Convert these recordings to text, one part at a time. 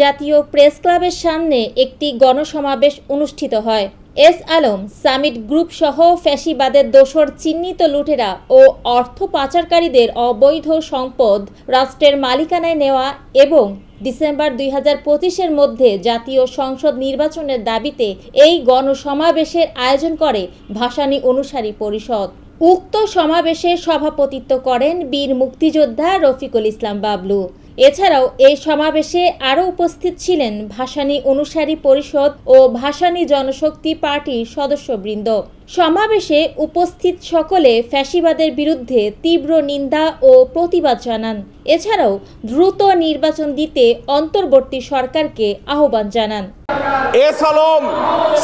জাতীয় প্রেস ক্লাবের সামনে একটি গণসমাবেশ অনুষ্ঠিত হয়। এস আলম সামিট গ্রুপ সহ ফ্যাসিবাদের দোসর চিহ্নিত লুটেরা ও অর্থ পাচারকারীদের অবৈধ সম্পদ রাষ্ট্রের মালিকানায় নেওয়া এবং ডিসেম্বর 2025-এর মধ্যে জাতীয় সংসদ নির্বাচনের দাবিতে এই গণসমাবেশের আয়োজন করে ভাসানী অনুসারী পরিষদ। উক্ত সমাবেশে সভাপতিত্ব করেন বীর মুক্তিযোদ্ধা রফিকুল ইসলাম বাবলু। এছাড়াও এই সমাবেশে আরও উপস্থিত ছিলেন ভাসানী অনুসারী পরিষদ ও ভাসানী জনশক্তি পার্টির সদস্যবৃন্দ। সমাবেশে উপস্থিত সকলে ফ্যাসিবাদের বিরুদ্ধে তীব্র নিন্দা ও প্রতিবাদ জানান। এছাড়াও দ্রুত নির্বাচন দিতে অন্তর্বর্তী সরকারকে আহ্বান জানান। এস আলম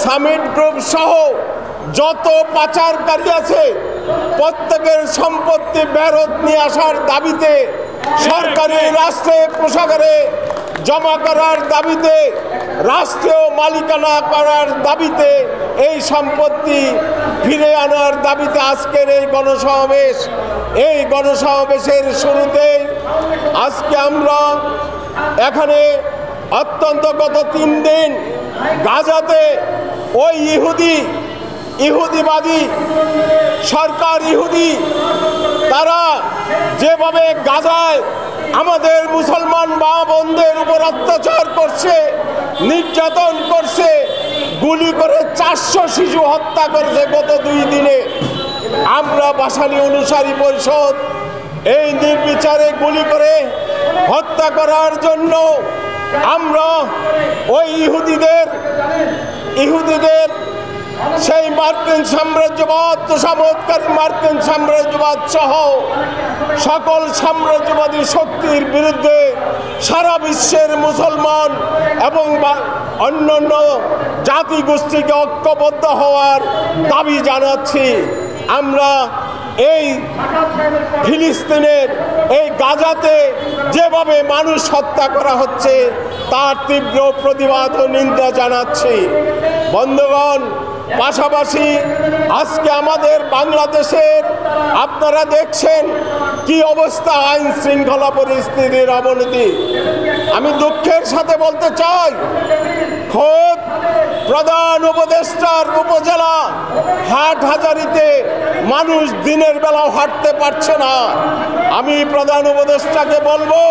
সামিট গ্রুপ সহ যত পাচারকারী আছে প্রত্যেকের সম্পত্তি ফেরত নিয়ে আসার দাবিতে, সরকারি রাষ্ট্রে কোষাগারে জমা করার দাবিতে, রাষ্ট্রীয় মালিকানা করার দাবিতে, এই সম্পত্তি ফিরে আনার দাবিতে আজকের এই গণসমাবেশ। এই গণসমাবেশের শুরুতে আজকে আমরা এখানে অত্যন্ত গত 3 দিন গাজাতে ওই ইহুদিবাদী সরকার তারা যেভাবে গাজায় আমাদের মুসলমান মা বোনদের উপর অত্যাচার করছে, নির্যাতন করছে, গুলি করে 400 শিশু হত্যা করেছে গত 2 দিনে। আমরা ভাসানী অনুসারী পরিষদ এই নির্বিচারে গুলি করে হত্যা করার জন্য আমরা ওই ইহুদিদের সেই মার্কিন সাম্রাজ্যবাদ, তোষামোদকারী মার্কিন সাম্রাজ্যবাদ সহ সকল সাম্রাজ্যবাদী শক্তির বিরুদ্ধে সারা বিশ্বের মুসলমান এবং অন্যান্য জাতিগোষ্ঠীকে ঐক্যবদ্ধ হওয়ার দাবি জানাচ্ছি। আমরা এই ফিলিস্তিনের এই গাজাতে যেভাবে মানুষ হত্যা করা হচ্ছে তার তীব্র প্রতিবাদ ও নিন্দা জানাচ্ছি। বন্ধুগণ, পাশাপাশি আজকে আমাদের বাংলাদেশের আপনারা দেখছেন কি অবস্থা, আইন শৃঙ্খলা পরিস্থিতির অবনতি। আমি দুঃখের সাথে বলতে চাই, খোদ প্রধান উপদেষ্টার উপজেলা হাটহাজারীতে মানুষ দিনের বেলাও হাঁটতে পারছে না। আমি প্রধান উপদেষ্টাকে বলবো,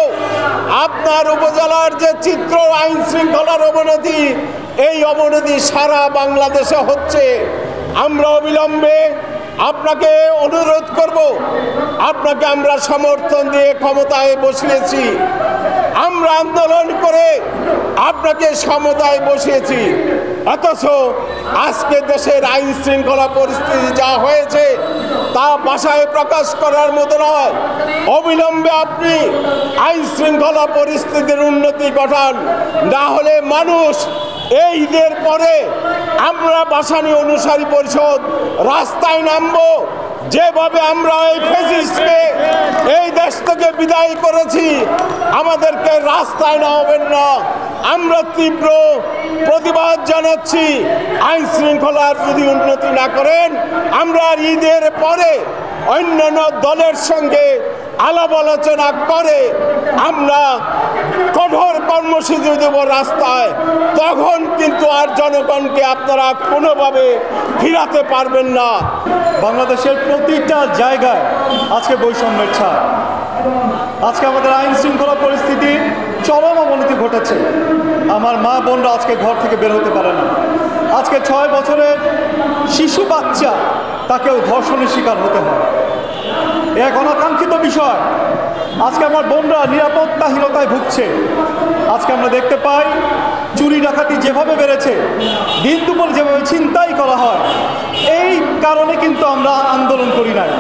আপনার উপজেলার যে চিত্র আইন শৃঙ্খলার অবনতি, এই অবনতি সারা বাংলাদেশে হচ্ছে। আমরা অবিলম্বে আপনাকে অনুরোধ করব, আপনাকে আমরা সমর্থন দিয়ে ক্ষমতায় বসিয়েছি, আমরা আন্দোলন করে আপনাকে ক্ষমতায় বসিয়েছি, অথচ আজকে দেশের আইন শৃঙ্খলা পরিস্থিতি যা হয়েছে তা ভাষায় প্রকাশ করার মতো নয়। অবিলম্বে আপনি আইন শৃঙ্খলা পরিস্থিতির উন্নতি ঘটান, না হলে মানুষ এই ঈদের পরে আমরা ভাসানী অনুসারী পরিষদ রাস্তায় নামবো। যেভাবে আমরা এই ফ্যাসিস্টকে এই দেশ থেকে বিদায় করেছি, আমাদেরকে রাস্তায় নামাবেন না। আমরা তীব্র প্রতিবাদ জানাচ্ছি। আইন শৃঙ্খলার যদি উন্নতি না করেন, আমরা ঈদের পরে অন্যান্য দলের সঙ্গে আলাপ আলোচনা করে আমরা কঠোর কর্মসূচি দেব রাস্তায়। তখন কিন্তু আর জনগণকে আপনারা কোনোভাবে ফিরাতে পারবেন না। বাংলাদেশের প্রতিটা জায়গায় আজকে বৈষম্যের ছাপ। আজকে আমাদের আইন শৃঙ্খলা পরিস্থিতি চরম অবনতি ঘটেছে। আমার মা বোনরা আজকে ঘর থেকে বের হতে পারে না। আজকে 6 বছরের শিশু বাচ্চা, তাকেও ধর্ষণের শিকার হতে হয়। এক অনাকাঙ্ক্ষিত বিষয়। আজকে আমার বোনরা নিরাপত্তাহীনতায় ভুগছে। আজকে আমরা দেখতে পাই চুরি ডাকাতি যেভাবে বেড়েছে, দিন দুপুর যেভাবে ছিনতাই করা হয়। এই কারণে কিন্তু আমরা আন্দোলন করি নাই,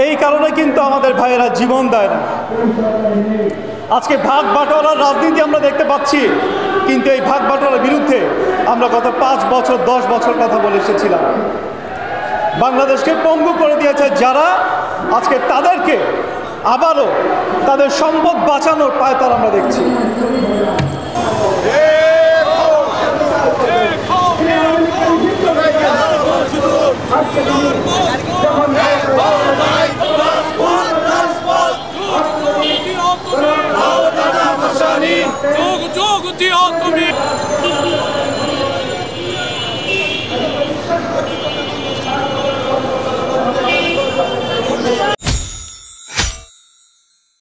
এই কারণে কিন্তু আমাদের ভাইয়েরা জীবন দেয় না। আজকে ভাগ বাটোয়ারার রাজনীতি আমরা দেখতে পাচ্ছি, কিন্তু এই ভাগ বাটোয়ারার বিরুদ্ধে আমরা গত 5 বছর 10 বছর কথা বলে এসেছিলাম। বাংলাদেশকে পঙ্গু করে দিয়েছে যারা, আজকে তাদেরকে আবারও তাদের সম্পদ বাঁচানোর পায়তারা আমরা দেখছি। যোগ ও তুমি